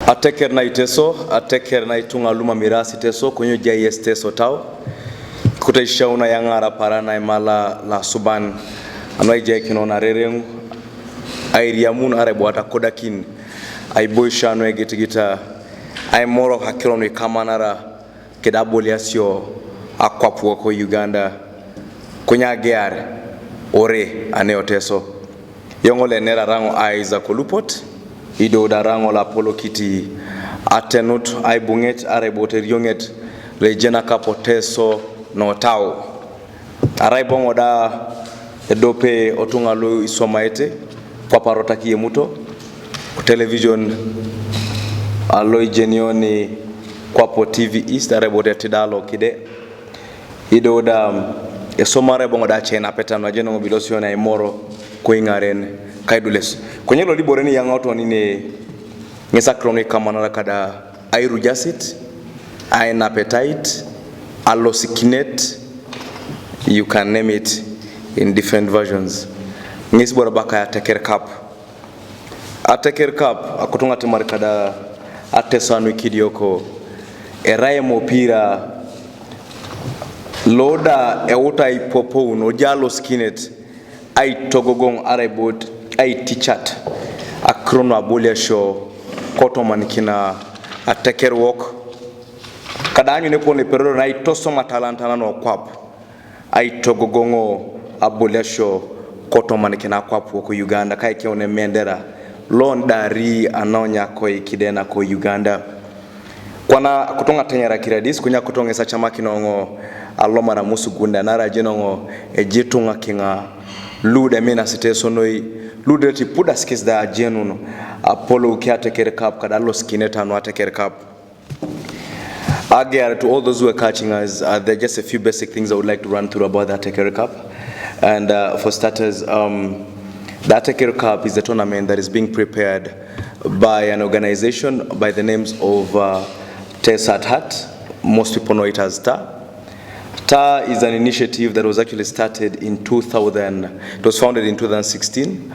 Ateker na iteso, Ateker na itunga luma mirasi teso, kunyo JS teso tau. Kutaisha una yangara parana imala la suban. Anwai jai kinona rereng. Airiamun arebo ata kodakin. Aiboisha anwai gitigita. Aimoro hakilonwi kamanara. Kedaboli asio akwapu wako Uganda. Kunya geare. Ore aneo teso. Yongole nera rango aiza kolupot. Ido da rango la polo kiti atenut ay bunget are boter yonget le jena kapoteso no tao aray bongo da edope otunga lo isomaete kwa parota kiye muto television allo jenioni kwa po TV East are boter tidalo kide ido da esomare bongo da chena peta no jeno bilosio na imoro ko ingaren kaidules kwenye lo liboreni yang auto nine ngesa kroni kamana kada airu jasit ain appetite allosikinet, you can name it in different versions. Ngisi bora baka Ateker Cup akutunga timari kada atesanu kidioko eraye mopira loda euta ipopo no jalo skinet ai togogong arebot ai tichat akrono abolia show koto manikina Ateker walk kadanyu ne pone perro na itoso matalanta no kwap ai togogongo abolia show koto manikina kwap ko Uganda kai kione mendera londari anonya ko ikidena ko Uganda kwana kutonga tenyera kiradis kunya kutonga sa chama kinongo aloma na musugunda nara jenongo ejitunga kinga lude mena siteso noi lude ti puda skis da jenuno Apollo ki Ateker Cup kada lo skineta no Ateker Cup. Again, to all those who are catching us, there are just a few basic things I would like to run through about the Ateker Cup. And for starters, the Ateker Cup is a tournament that is being prepared by an organization by the names of TESAT. Most people know it as TAR. TAR is an initiative that was actually started in 2000. It was founded in 2016.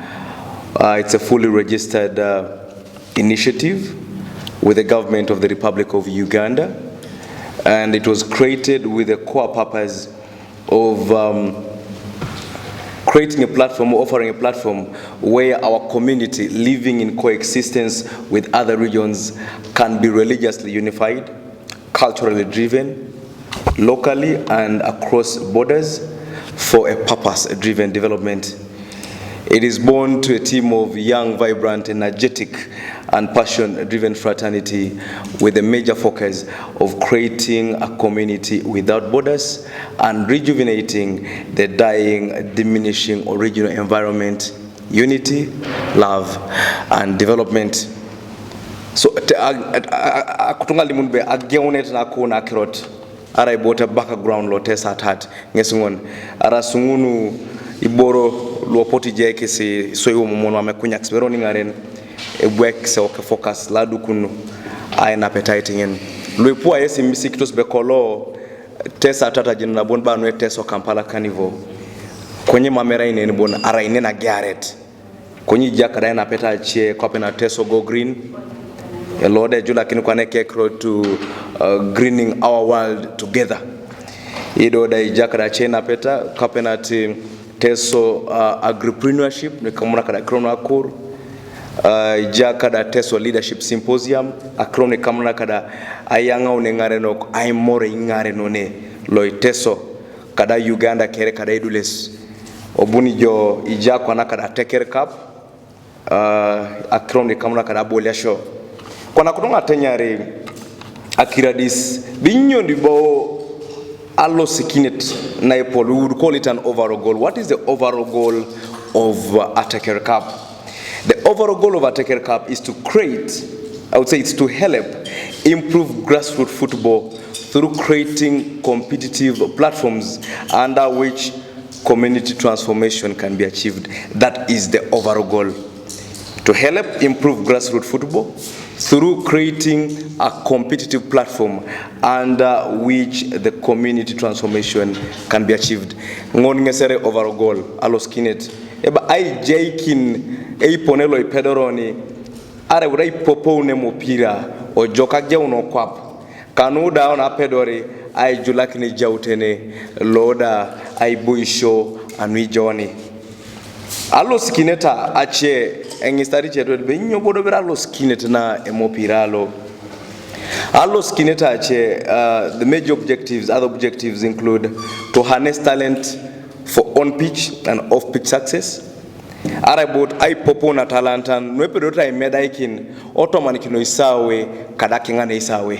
It's a fully registered initiative with the government of the Republic of Uganda. And it was created with the core purpose of creating a platform, offering a platform where our community living in coexistence with other regions can be religiously unified, culturally driven, locally and across borders for a purpose-driven development. It is born to a team of young, vibrant, energetic, and passion-driven fraternity with a major focus of creating a community without borders and rejuvenating the dying, diminishing original environment, unity, love, and development. So, akutunga limunbe ageunet na kuna kirot ara ibota background lo tesa tat ngesungon ara sungunu iboro luopoti jeke se soyo mumono amekunya xperoni ngaren ebwek se oke focus ladu kunu aina appetite ngen luipua yesi misikitos bekolo tesa tata jina bon banu teso Kampala Carnival kwenye mamera ine bon ara ine na Garrett kwenye jaka na peta chie kwa pena teso go green elode jula kinu kwa neke to greening our world together ido da jaka da chena peta kwa pena teso agripreneurship ni kamuna kada krono akur jaka da teso leadership symposium akrone kamuna kada ayanga unengare no aimore ingare none loy teso kada Uganda kere kada idules obuni jo ijakwa na kada Ateker Cup akrone kamuna kada bolia show kwana kutonga tenyare akiradis binyo ndibo allo sikinet na epol. We would call it an overall goal. What is the overall goal of Ateker Cup? The overall goal of Ateker Cup is to create, I would say it's to help improve grassroots football through creating competitive platforms under which community transformation can be achieved. That is the overall goal. To help improve grassroots football through creating a competitive platform under which the community transformation can be achieved. Ngongesere overall goal aloskinet eba ai jaikin ei ponelo ipedoroni Are wurai popo ne mopira o joka jauno kwap. Kanu da ona pedori ai julakini jautene loda ai buisho anui joni. Allo skineta ache engistari cheto be nyobodo bera allo skineta na emopiralo. Allo skineta ache the major objectives, other objectives include to harness talent for on-pitch and off-pitch success. Arabot ai popo na talentan nwepedota imedaikin otomanikino isawe kadakingane isawe.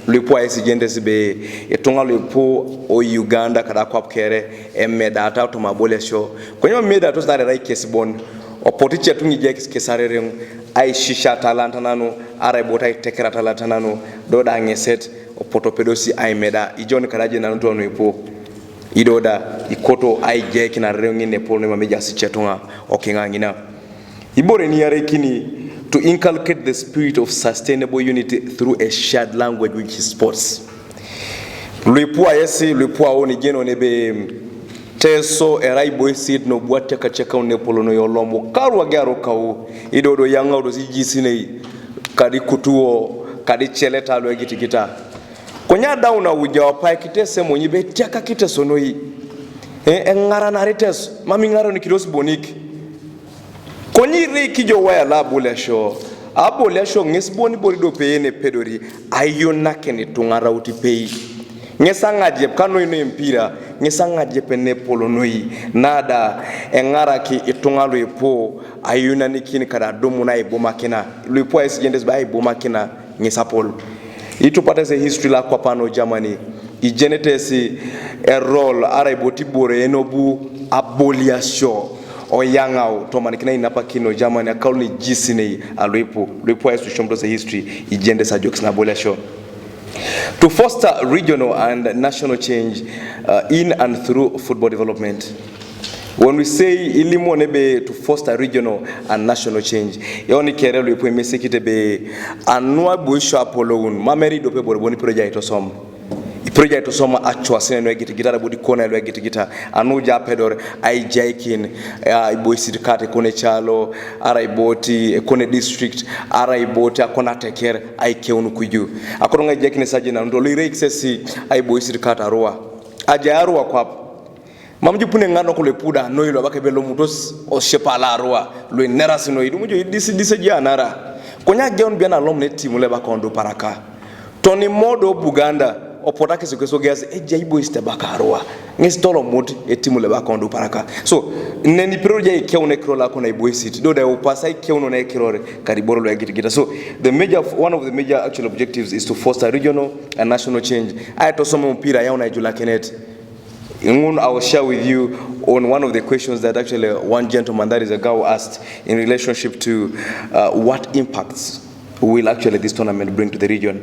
Lupo esi jendesi be etunga lupo o Uganda kada kwa pkere emedata to mabole show kwenye meda to stare rai kesibon opotiche tungi je kesarereng ai shisha talanta nanu Arabot ai tekera talanta nanu doda ngeset opotopedosi ai meda ijoni kadaje nanu to nuipo idoda ikoto ai je kina rengi ne polne mameja sichetunga okingangina ibore ni yare kini to inculcate the spirit of sustainable unity through a shared language which is sports. Luipua yesi, luipua oni jeno nebe teso erai boy seed no buate kacheka unepolo no yolomo karu agaro kau idodo yanga odo sijisine kadi kutuo kadi cheleta alwe gitikita konya dauna uja wapae kitese monyibe tiaka kiteso noi ngara narites mami ngaro ni kidosi boniki konyi reki jo waya la bolesho abolesho ngesboni borido peyene pedori ayona kene tungara uti pei ngesanga je kano ino mpira ngesanga je pene polo noi nada engara ki itungalo epo ayona nikini kada domu na iboma kina luipo esigendes ba iboma kina ngesapol itupata se history la kwa pano Germany igenetesi a role araiboti bore enobu aboliasho o yangao to manikina inapa kino Germany akauli jisine aluipo esu shomdo se history igende sa jokes na bola show to foster regional and national change in and through football development. When we say ilimo nebe to foster regional and national change yoni kerelo ipo mesekite be anwa boisho apolloun mameri dope borboni project osom project soma achwa sene gitigita budi kona lwe gitigita anuja pedor ai jaikin ibo sirikate kone chalo ara iboti kone district ara iboti akona Ateker ai keunu kuju akoronga jaikin saje na ndo lire excessi ai bo sirikata roa aja arwa kwa mamji pune ngano kule puda noilo bakebelo mutos o shepala roa lwe nerasi noidu mujo disi janara konya geon biana lomne timu le bakondo paraka Tony Modo Buganda opotake sekeso gas ejaibo istebakarwa ngestolo moti etimu le bakondo paraka so neni proje ikewne krola kona iboisit do da upasa ikewno na ikirore kariboro lo yagitigita so one of the major actual objectives is to foster regional and national change aito somo mpira yaona ijula kenet I will share with you on one of the questions that actually one gentleman that is a girl asked in relationship to what impacts will actually this tournament bring to the region.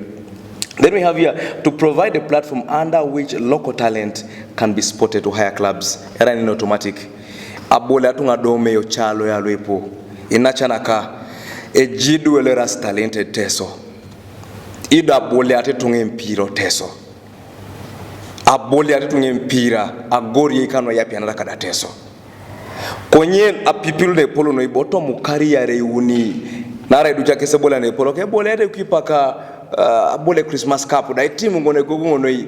Then we have here to provide a platform under which local talent can be spotted to higher clubs. Era ni automatic. Abole atunga dome yo chalo ya lwepo. Inachanaka ejidu eleras talented teso. Ido abole atetunge mpiro teso. Abole atetunge mpira agori ikano yapi anataka da teso. Konye apipilu de polo no iboto mukari ya reuni. Nara iducha kese bola ne polo. Kebole ate ukipaka abole Christmas Cup da timu ngone gogono yi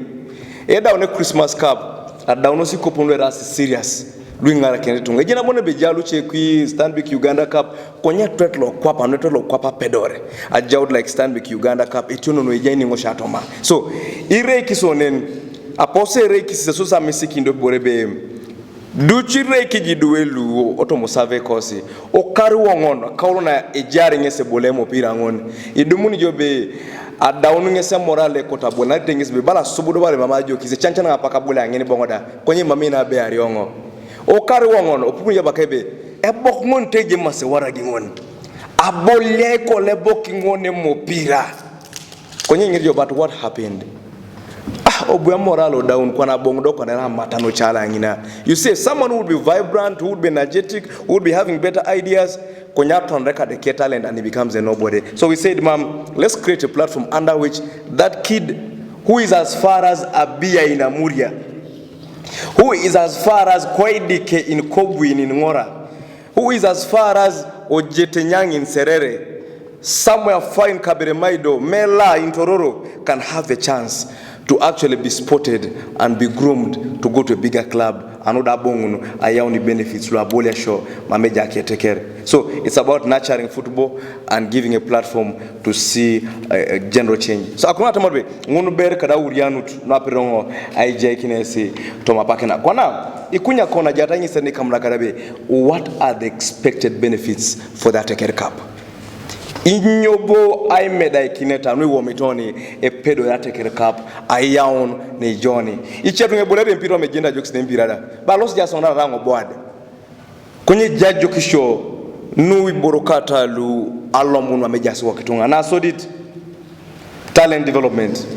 eda one Christmas Cup adawno sikopono ras serious luingara kende tunga jina bone be jalu chekwi Stanbic Uganda Cup konya twetlo kwapa pedore a jawd like Stanbic Uganda Cup etuno no ejani ngoshatoma so ire kisonen apose re kisiso sa mesiki ndo borebe duchi re kijiduelu otomo save kosi o karu wongono kawlona ejari ngese bolemo pira ngon idumuni jobe adawnu ngese morale kota bona tengis be bala subudo bale mamajo kise chanchana ngapaka bula ngene bongoda konye mamina be ari ongo o karu wongono opunu yabakebe e bok mon teje mase waragi ngon abolle ko le bokki ngone mopira konye ngirjo but what happened obuya moralo down kwana bongdo kwana matano chala ngina you say someone who would be vibrant, who would be energetic, who would be having better ideas konyato on record the talent and he becomes a nobody. So we said, ma'am, let's create a platform under which that kid who is as far as Abia in Amuria, who is as far as Kwaidike in Kobwi in Ngora, who is as far as Ojetenyang in Serere, somewhere far in Kaberemaido, Mela, in Tororo, can have a chance to actually be spotted and be groomed to go to a bigger club. Another bongo ayauni benefits to abolia show mameja Ateker. So it's about nurturing football and giving a platform to see a general change. So akuna tamarbe ngunu ber kada urianut na pirongo aije kinesi toma pakena. Kwana ikunya kona jatanyi sene kamla kadabe. What are the expected benefits for the Ateker Cup? Inyobo I meda ikineta nwe womitoni epedo ya Ateker Cup ayaun ni Johnny ichetu ngebulebe mpira wamejenda jokes na mpira da ba los jasona rango board kwenye jajo kisho nui borokata lu alomunu wamejasi wakitunga na so did talent development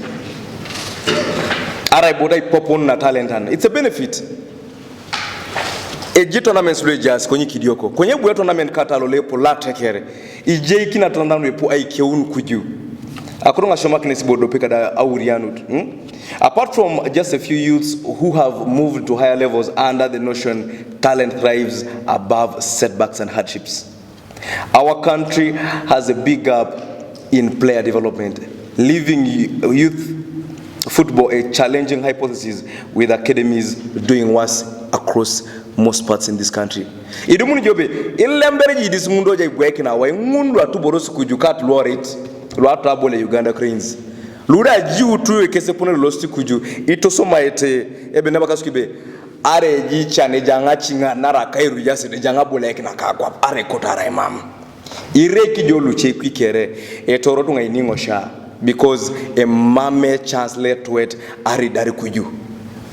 ara iboda ipopon na talent and it's a benefit. Eji tournaments lo jazz kwenye kidioko kwenye buya tournament kata lo lepo la Ateker ije kina tandanu epo aikeun kuju akurunga shomaki nesibodo peka da aurianut. Apart from just a few youths who have moved to higher levels under the notion talent thrives above setbacks and hardships, our country has a big gap in player development, leaving youth football a challenging hypothesis with academies doing worse across most parts in this country. Idumuni jobe ilembere jidis mundo jai bwekina wa ngundu atuborosu kujukat lorit lo atabole Uganda Cranes lura jiu tu ekese pone losti kuju itosoma ete ebe nabakasukibe are ji chane janga chinga nara kairu jase de janga bole ekina kakwa are kotara imam ireki jolu chekwi kere etoro tunga iningo sha because a mame chance let to it are dari kuju.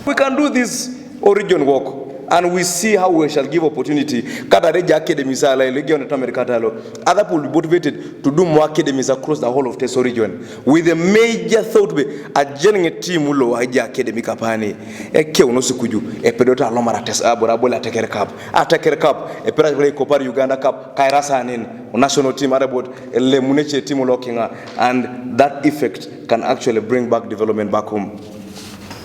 We can do this origin work and we see how we shall give opportunity. Katareja academies are like Legion Americatalo. Other people will be motivated to do more academies across the whole of Teso region. With a major thought be adjoining a team ulo aja academic kapani. Eke unosu kuju. E pedota lomara tesa borabola Ateker Cup. Ateker Cup. E pera vile kopari Uganda Cup. Kairasa anin. National team arabot. Le muneche team ulo kinga. And that effect can actually bring back development back home.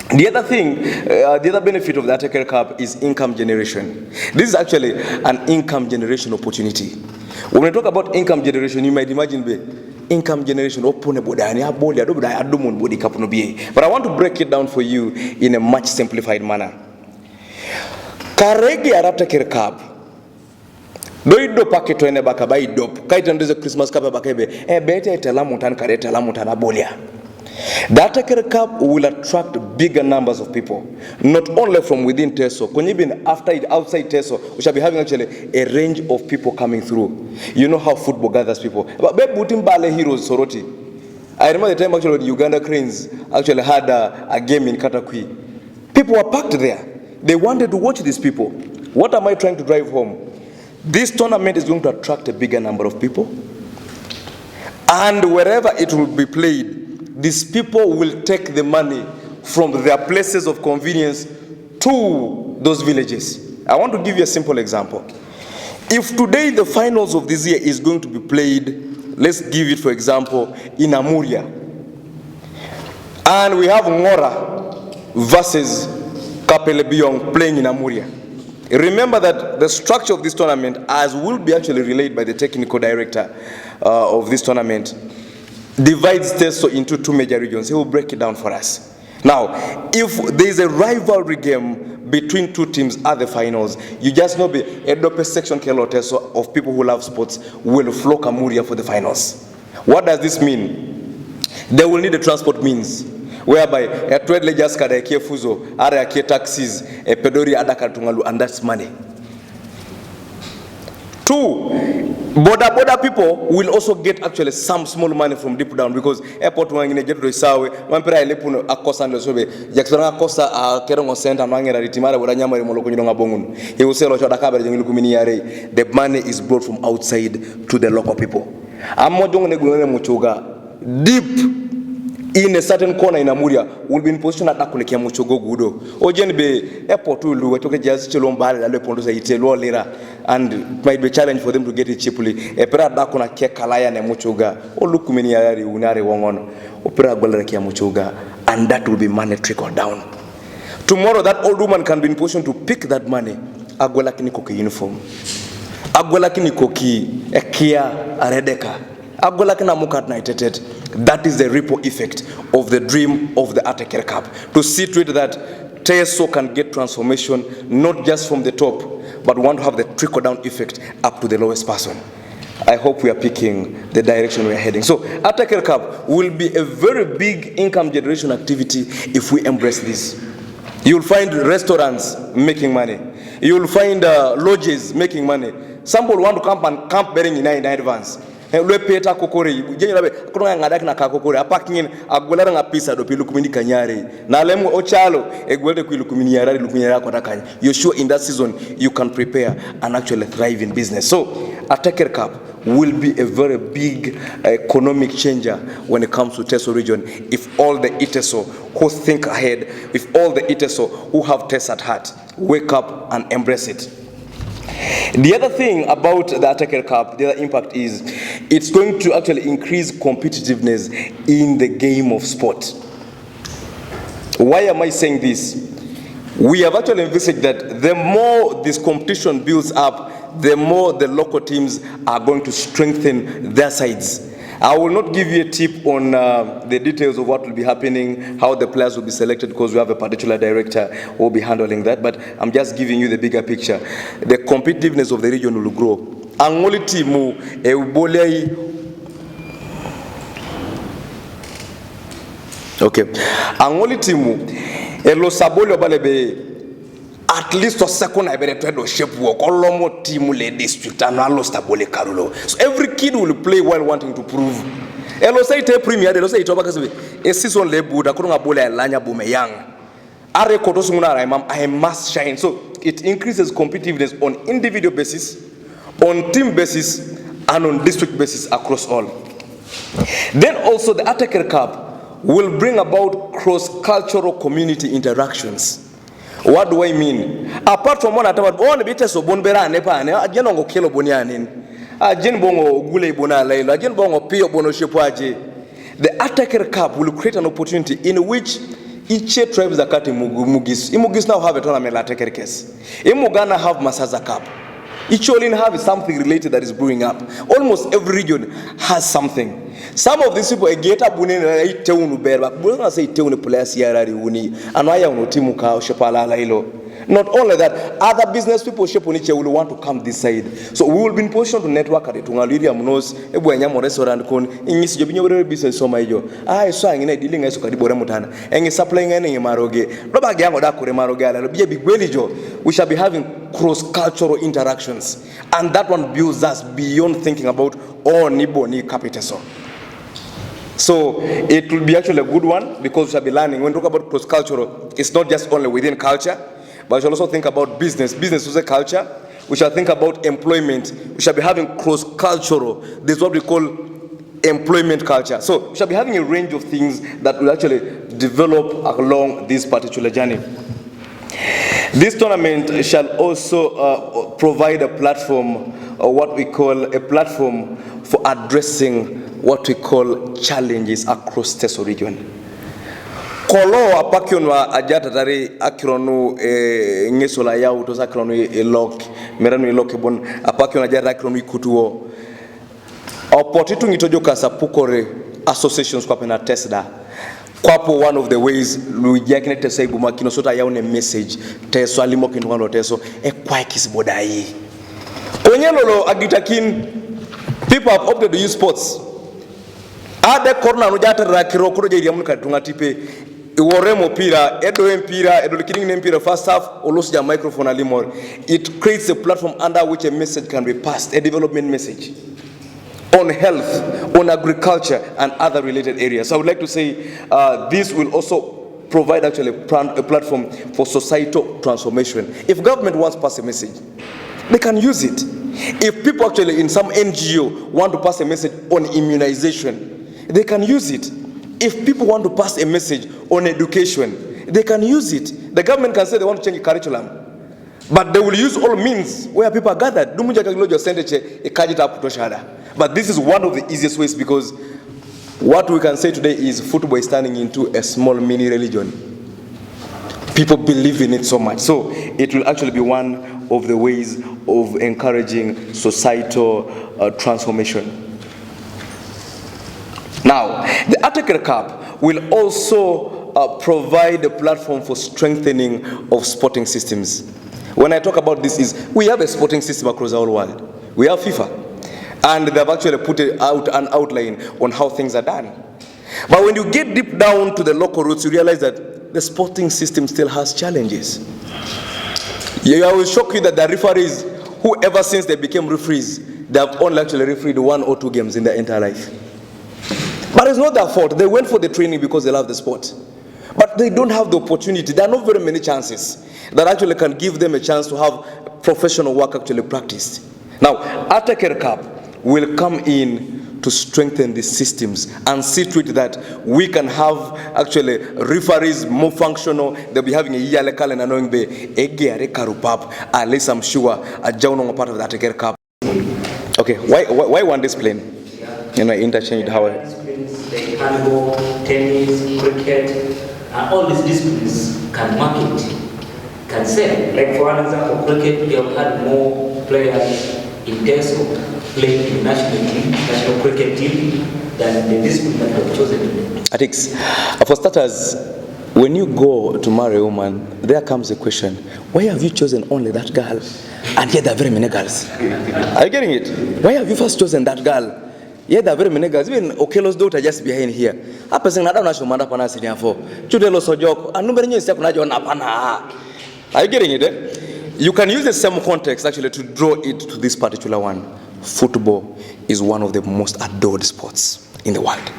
The other thing, the other benefit of the Ateker Cup is income generation. This is actually an income generation opportunity. When we talk about income generation, you might imagine income generation. But I want to break it down for you in a much simplified manner. Karegi Ateker Cup. Doido paketo ene bakabai dop. Kaita ndeze Christmas Cup bakebe. Bete telamutan kareta lamutan abolia. The Ateker Cup will attract bigger numbers of people, not only from within Teso. Even after it, outside Teso, we shall be having actually a range of people coming through. You know how football gathers people. But Butimbale Heroes Soroti. I remember the time actually the Uganda Cranes actually had a game in Katakwi. People were packed there. They wanted to watch these people. What am I trying to drive home? This tournament is going to attract a bigger number of people. And wherever it will be played, these people will take the money from their places of convenience to those villages. I want to give you a simple example. If today the finals of this year is going to be played, let's give it for example, in Amuria, and we have Ngora versus Kapelebiong playing in Amuria. Remember that the structure of this tournament, as will be actually relayed by the technical director of this tournament, divides Teso into two major regions. He will break it down for us. Now, if there is a rivalry game between two teams at the finals, you just know the Edope section Teso of people who love sports will flock Amuria for the finals. What does this mean? They will need a transport means, whereby a trade legers kada eke fuzo, are eke taxis, a pedori adaka tungalu, and that's money. Two, border people will also get actually some small money from deep down because airport wangine get to isawe wampera elepuno akosa ndo sobe jaksona akosa kerongo center mangera ritimara boda nyamari moloko nyonga bongun he will say lo choda kabere jengili kumini yare. The money is brought from outside to the local people. Amodongo ne gunene muchuga deep in a certain corner in Amuria will be in position at Nakulekia Muchogo Gudo. Ojen be airport to Luatoke Jazz Chilombal and Lepondosa Itelo Lira, and it might be a challenge for them to get it cheaply. A pera Dakuna Kekalaya and Muchoga, or Lukumini Unare Wongon, Opera Golarakia Muchoga, and that will be money trickle down. Tomorrow that old woman can be in position to pick that money. Agwelakini koki uniform. Agwelakini koki a Kia, a Redeka. That is the ripple effect of the dream of the Ateker Cup. To see to it that TSO can get transformation not just from the top, but want to have the trickle-down effect up to the lowest person. I hope we are picking the direction we are heading. So Ateker Cup will be a very big income generation activity if we embrace this. You'll find restaurants making money. You'll find lodges making money. Some will want to camp and camp bearing in advance. Le peta kokore jenye kuna ngadak na kakokore apakin agwela nga pisa do pilukumini kanyare na lemu ochalo egwelde kwilukumini yarari lukunyara kwatakanya. You're sure in that season you can prepare and actually thrive in business. So Ateker Cup will be a very big economic changer when it comes to Teso region if all the Iteso who think ahead, if all the Iteso who have Teso at heart wake up and embrace it. The other thing about the Ateker Cup, the other impact is it's going to actually increase competitiveness in the game of sport. Why am I saying this? We have actually envisaged that the more this competition builds up, the more the local teams are going to strengthen their sides. I will not give you a tip on the details of what will be happening, how the players will be selected, because we have a particular director who will be handling that, but I'm just giving you the bigger picture. The competitiveness of the region will grow. Angoli timu okay. Angoli timu elo sabolo balebe at least a second I better do shape work olomo team le district and lost abole karulo. So every kid will play while wanting to prove. Elo say te premier elo say itoba kasi a season le buda kurunga bole alanya bume young. Are koto sunguna I must shine. So it increases competitiveness on individual basis, on team basis, and on district basis across all. Then also the Ateker Cup will bring about cross-cultural community interactions. What do I mean? Apart from one atawad on bite so bonbera nepa ne ageno ngo kelo bonianin. Ajen bongo gule bona lailo, ajen bongo pio bono shepaje. The Ateker Cup will create an opportunity in which each tribes zakati mugis. Imugis now have a tournament like Ateker case. Imugana have Masaza Cup. Each all in have something related that is brewing up. Almost every region has something. Some of these people get up when they tell you better, but we don't say tell you players here are uni and why you no timu ka shepala lailo. Not only that, other business people sheponiche will want to come this side. So we will be in position to network at it. Tungaliri amnos ebu anyamo restaurant kon ingisi jobinyo whatever business so maijo. So ngine dealing eso kadibore mutana. Engi supplying ene maroge. Roba gyango da kure maroge ala. Biye bigweli jo. We shall be having cross-cultural interactions, and that one builds us beyond thinking about nibo ni capitaso. So it will be actually a good one because we shall be learning. When we talk about cross-cultural, it's not just only within culture, but we shall also think about business. Business is a culture. We shall think about employment. We shall be having cross-cultural. This is what we call employment culture. So we shall be having a range of things that will actually develop along this particular journey. This tournament shall also provide a platform, or what we call a platform for addressing what we call challenges across Teso region. Kolo apakionwa ajata tari akironu ngesola ya utosa akironu elok meranu elok bon apakionwa ajata akironu ikutuo. Opotitu ngitojoka sapukore associations kwa pena TESDA. Kwapo one of the ways lujakine Teso ibumakino sota yaone message Teso alimo kintuano Teso kwa kisibodai. Onyelolo agitakin people have opted to use sports. Ade corner no jata rakiro kuro je yamuka tungatipe iworemo pira edo likining empira first half olos ja microphone alimor. It creates a platform under which a message can be passed, a development message on health, on agriculture and other related areas. So I would like to say this will also provide actually a platform for societal transformation. If government wants to pass a message, they can use it. If people actually in some NGO want to pass a message on immunization, they can use it. If people want to pass a message on education, they can use it. The government can say they want to change the curriculum, but they will use all means where people are gathered. But this is one of the easiest ways, because what we can say today is football is turning into a small mini religion. People believe in it so much. So it will actually be one of the ways of encouraging societal transformation. Now, the Ateker Cup will also provide a platform for strengthening of sporting systems. When I talk about this, is we have a sporting system across the whole world. We have FIFA, and they've actually put out an outline on how things are done. But when you get deep down to the local roots, you realize that the sporting system still has challenges. I will shock you that the referees, who ever since they became referees, they have only actually refereed 1 or 2 games in their entire life. But it's not their fault. They went for the training because they love the sport. But they don't have the opportunity. There are not very many chances that actually can give them a chance to have professional work actually practiced. Now, Ateker Cup will come in to strengthen the systems and see to it that we can have actually referees more functional. They'll be having a yearly calendar knowing the Egere Karupap, at least I'm sure a Jauno part of the Ateker Cup. Okay, why one discipline? You know, interchange how disciplines like handball, tennis, cricket, and all these disciplines can market, can sell. Like for an example, cricket, we have had more players in Teso playing in the national cricket team than the discipline that we have chosen. Ateker, for starters, when you go to marry a woman, there comes a question: why have you chosen only that girl? And yet there are very many girls. Are you getting it? Why have you first chosen that girl? Yeah, there are very many girls. Even Okelo's daughter just behind here. A person I don't know manda pana senior for. Chudelo sojok. And nobody knows step na pana. Are you getting it? Eh? You can use the same context actually to draw it to this particular one. Football is one of the most adored sports in the world.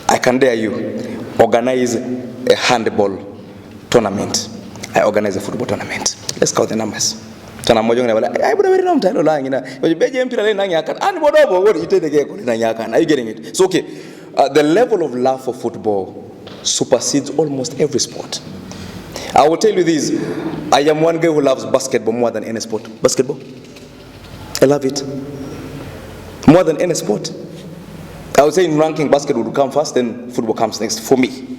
I can dare you organize a handball tournament. I organize a football tournament. Let's count the numbers. Tana moja ngana I would very long time lang ina. Beje mpira le nanya kan. Ani bodobo what ite de ge ko nanya kan. Are you getting it? So okay, the level of love for football supersedes almost every sport. I will tell you this: I am one guy who loves basketball more than any sport. Basketball, I love it more than any sport. I would say in ranking, basketball would come first, then football comes next for me.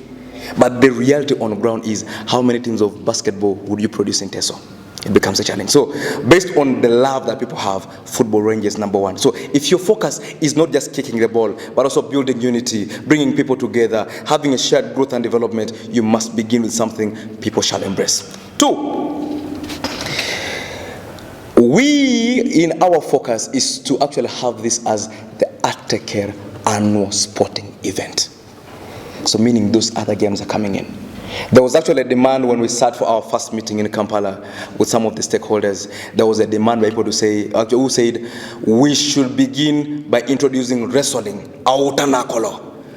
But the reality on the ground is, how many teams of basketball would you produce in Teso? It becomes a challenge. So based on the love that people have, football ranges number 1. So if your focus is not just kicking the ball, but also building unity, bringing people together, having a shared growth and development, you must begin with something people shall embrace. 2, we in our focus is to actually have this as the Ateker annual sporting event. So meaning those other games are coming in. There was actually a demand when we sat for our first meeting in Kampala with some of the stakeholders. There was a demand by people to say, who said, we should begin by introducing wrestling.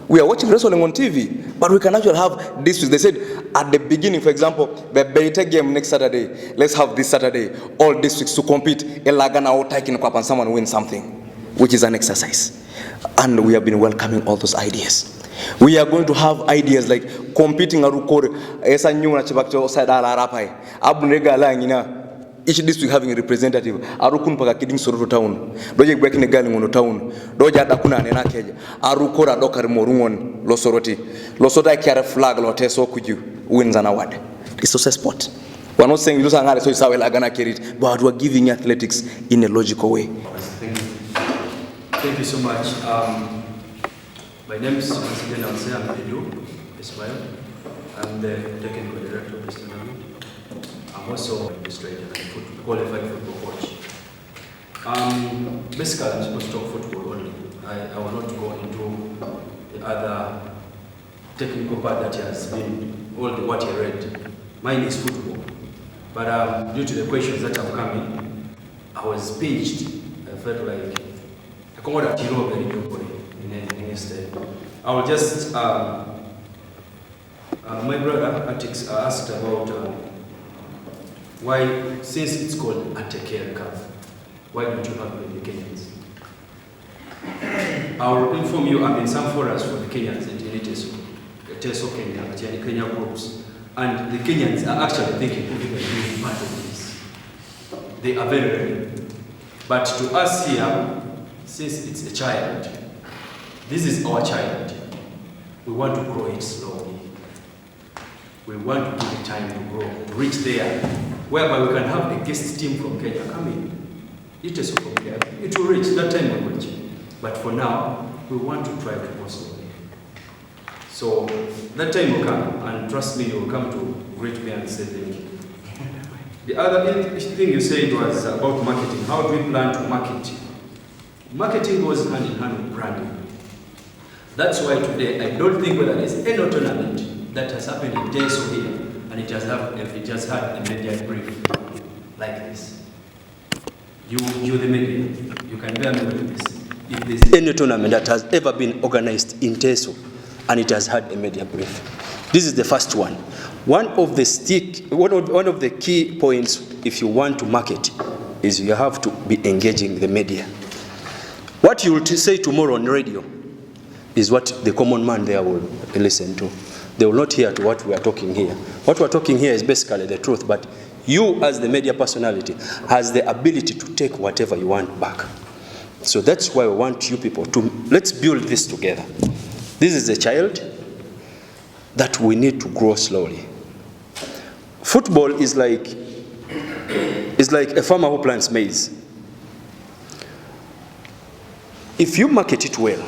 We are watching wrestling on TV, but we can actually have this. They said at the beginning, for example, the Beite game next Saturday, let's have this Saturday, all districts to compete, and someone win something, which is an exercise. And we have been welcoming all those ideas. We are going to have ideas like competing arukore esa nyuna chibakcho sadala arapai abunega la ngina each district having a representative arukun paka kiding soroto town doje breaking gali ngono town doja dakuna nena keja arukora dokar morungon losota kiara flag loteso kuju wins an award. It's also a sport. We're not saying you so it's how we're gonna carry it, but we're giving athletics in a logical way. Thank you so much. My name is Ateker as well. I'm the technical director of this tournament. I'm also administrator and qualified football coach. Basically, I'm supposed to talk football only. I will not go into the other technical part that has been all the what you read. Mine is football. But due to the questions that have come in, I was pinched. I felt like I come out of very quickly. I will just, my brother Ateker asked about why, since it's called Ateker Cup, why don't you have the Kenyans? I will inform you, I'm in some forums for the Kenyans in Teso Kenya, the Kenya groups, and the Kenyans are actually thinking of being part of this. They are very ready. But to us here, since it's a child, this is our child. We want to grow it slowly. We want to give it time to grow, to reach there, whereby we can have a guest team from Kenya come in. It is from there. It will reach, that time will reach. But for now, we want to try to go slowly. So that time will come, and trust me, you will come to greet me and say thank you. The other thing you said was about marketing. How do we plan to market? Marketing goes hand in hand with branding. That's why today I don't think whether there's any tournament that has happened in Teso here and it has had a media brief like this. You're the media. You can bear me with this. If there's any tournament that has ever been organized in Teso and it has had a media brief, this is the first one. One of the key points if you want to market is you have to be engaging the media. What you will say tomorrow on radio is what the common man there will listen to. They will not hear to what we are talking here. What we are talking here is basically the truth, but you as the media personality has the ability to take whatever you want back. So that's why we want you people to, let's build this together. This is a child that we need to grow slowly. Football is like a farmer who plants maize. If you market it well,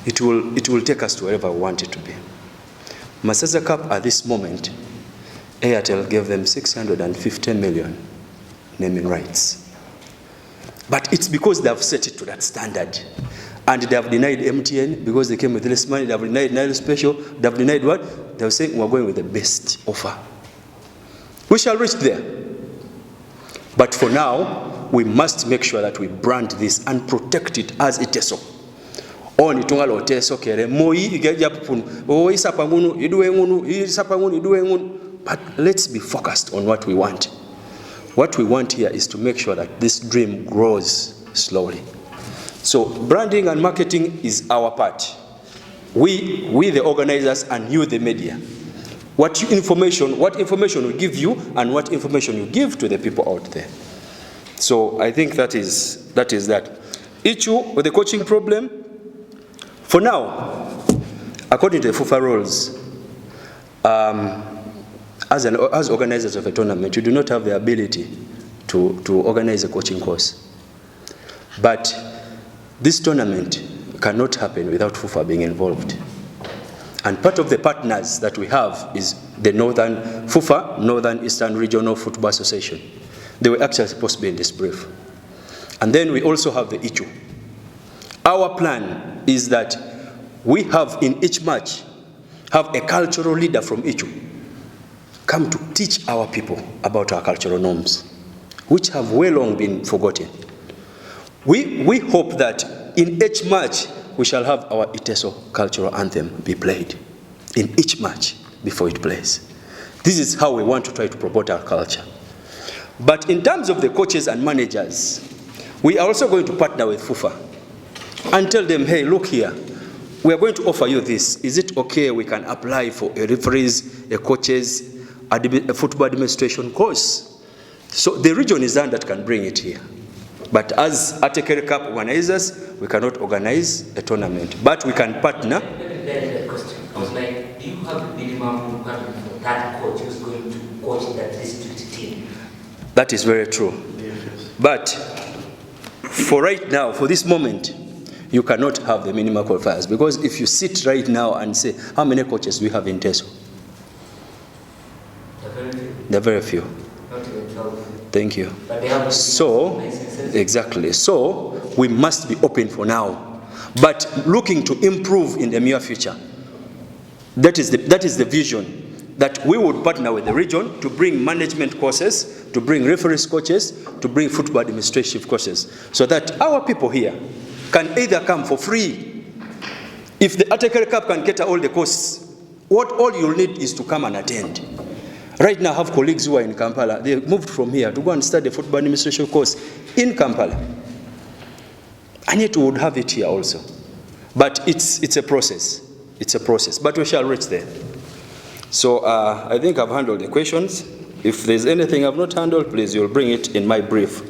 it will take us to wherever we want it to be. Masasa Cup at this moment, Airtel gave them 650 million naming rights. But it's because they have set it to that standard. And they have denied MTN because they came with less money. They have denied Nile Special. They have denied what? They were saying we're going with the best offer. We shall reach there. But for now, we must make sure that we brand this and protect it as it is so. On itungalo teso kere moi igeja pupun o isapa ngunu iduwe ngunu isapa ngunu iduwe ngunu. But let's be focused on what we want. What we want here is to make sure that this dream grows slowly. So branding and marketing is our part. We the organizers and you the media. What information we give you and what information you give to the people out there. So I think that is that. Issue with the coaching problem, for now, according to the FUFA rules, as organizers of a tournament, you do not have the ability to organize a coaching course. But this tournament cannot happen without FUFA being involved. And part of the partners that we have is the FUFA, Northern Eastern Regional Football Association. They were actually supposed to be in this brief. And then we also have the issue. Our plan is that we have in each match, have a cultural leader from issue come to teach our people about our cultural norms, which have way long been forgotten. We hope that in each match, we shall have our Iteso cultural anthem be played in each match before it plays. This is how we want to try to promote our culture. But in terms of the coaches and managers, we are also going to partner with FUFA and tell them, hey, look here, we are going to offer you this. Is it okay we can apply for a referees, a coaches, a football administration course? So the region is one that can bring it here. But as Ateker Cup organizers, we cannot organize a tournament, but we can partner. That question. I was like, do you have a minimum requirement for that coach who's going to coach that district team? That is very true. But for right now, for this moment, you cannot have the minimum qualifiers, because if you sit right now and say, how many coaches do we have in Teso? There are very few. Not even 12. Thank you. But they have exactly. So we must be open for now, but looking to improve in the near future. That is the vision, that we would partner with the region to bring management courses, to bring referees coaches, to bring football administrative courses, so that our people here can either come for free. If the Ateker Cup can cater all the costs, all you'll need is to come and attend. Right now I have colleagues who are in Kampala. They moved from here to go and study football administration course in Kampala. And yet we would have it here also. But it's a process. It's a process. But we shall reach there. So I think I've handled the questions. If there's anything I've not handled, please, you'll bring it in my brief.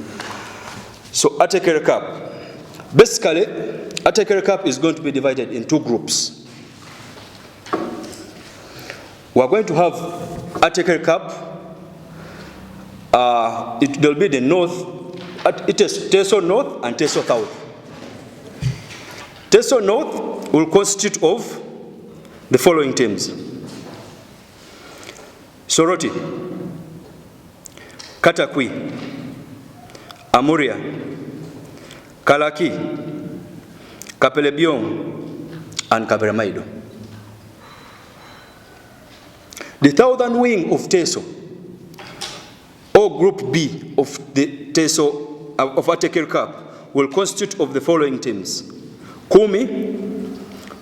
So Ateker Cup. Basically, Ateker Cup is going to be divided in two groups. We're going to have Ateker Cup. It will be the North. It is Teso North and Teso South. Teso North will constitute of the following teams: Soroti, Katakwi, Amuria, Kalaki, Kapelebiong, and Kaberamaido. The southern wing of Teso, or Group B of the Teso of Ateker Cup, will consist of the following teams: Kumi,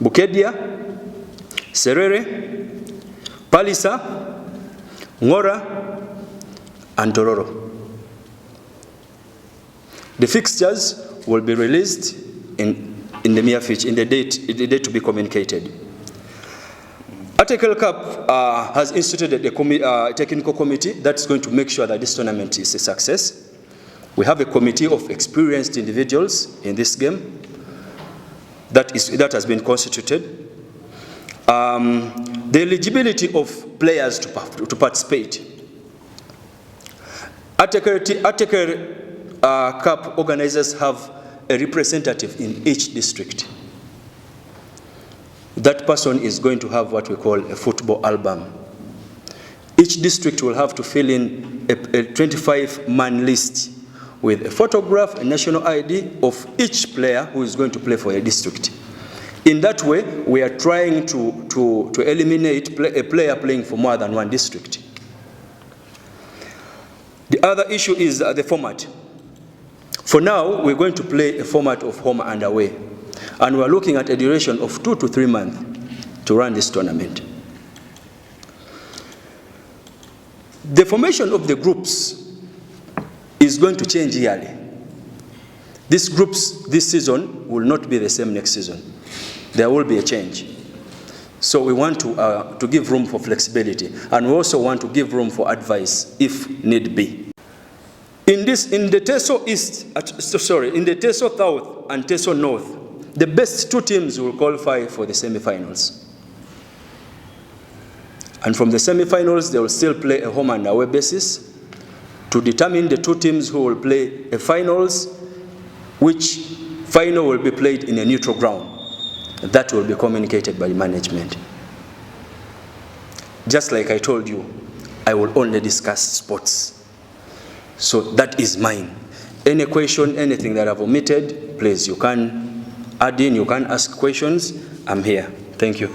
Bukedia, Serere, Palisa, Ngora, and Tororo. The fixtures will be released in the near future, in the date to be communicated. Ateker Cup has instituted a technical committee that's going to make sure that this tournament is a success. We have a committee of experienced individuals in this game that has been constituted. The eligibility of players to participate. Ateker Cup organizers have a representative in each district. That person is going to have what we call a football album. Each district will have to fill in a 25-man list with a photograph, a national ID of each player who is going to play for a district. In that way, we are trying to eliminate a player playing for more than one district. The other issue is the format. For now, we're going to play a format of home and away. And we're looking at a duration of 2 to 3 months to run this tournament. The formation of the groups is going to change yearly. These groups this season will not be the same next season. There will be a change. So we want to give room for flexibility, and we also want to give room for advice if need be. In the Teso South and Teso North, the best 2 teams will qualify for the semifinals. And from the semifinals, they will still play a home and away basis to determine the 2 teams who will play a finals, which final will be played in a neutral ground. That will be communicated by the management. Just like I told you, I will only discuss sports. So that is mine. Any question, anything that I've omitted, please, you can add in, you can ask questions. I'm here. Thank you.